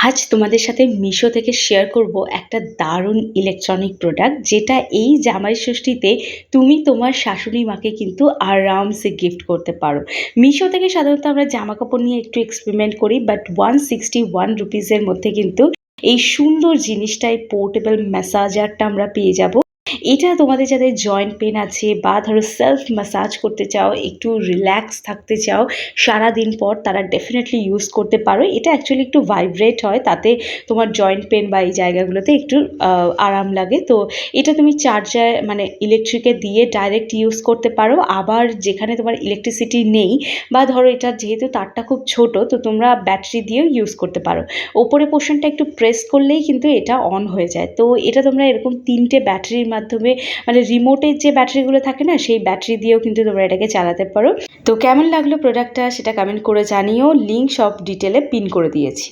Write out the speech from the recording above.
আজ তোমাদের সাথে মিশো থেকে শেয়ার করব একটা দারুণ ইলেকট্রনিক প্রোডাক্ট, যেটা এই জামাই ষষ্ঠীতে তুমি তোমার শাশুড়ি মাকে কিন্তু আরামসে গিফট করতে পারো। মিশো থেকে সাধারণত আমরা জামা কাপড় নিয়ে একটু এক্সপেরিমেন্ট করি, বাট 161 রুপিসের মধ্যে কিন্তু এই সুন্দর জিনিসটাই পোর্টেবল ম্যাসাজারটা আমরা পেয়ে যাব। এটা তোমাদের যাদের জয়েন্ট পেন আছে বা ধরো সেলফ ম্যাসাজ করতে চাও, একটু রিল্যাক্স থাকতে চাও সারাদিন পর, তারা ডেফিনেটলি ইউজ করতে পারো। এটা অ্যাকচুয়ালি একটু ভাইব্রেট হয়, তাতে তোমার জয়েন্ট পেন বা এই জায়গাগুলোতে একটু আরাম লাগে। তো এটা তুমি চার্জার মানে ইলেকট্রিকে দিয়ে ডাইরেক্ট ইউজ করতে পারো। আবার যেখানে তোমার ইলেকট্রিসিটি নেই বা ধরো এটা যেহেতু তারটা খুব ছোট, তো তোমরা ব্যাটারি দিয়েও ইউজ করতে পারো। ওপরে পোর্শনটা একটু প্রেস করলেই কিন্তু এটা অন হয়ে যায়। তো এটা তোমরা এরকম 3টে ব্যাটারির মাধ্যমে, মানে রিমোটের যে ব্যাটারিগুলো থাকে না, সেই ব্যাটারি দিয়েও কিন্তু তোমরা এটাকে চালাতে পারো। তো কেমন লাগলো প্রোডাক্টটা সেটা কমেন্ট করে জানিও, লিঙ্ক সব ডিটেলে পিন করে দিয়েছি।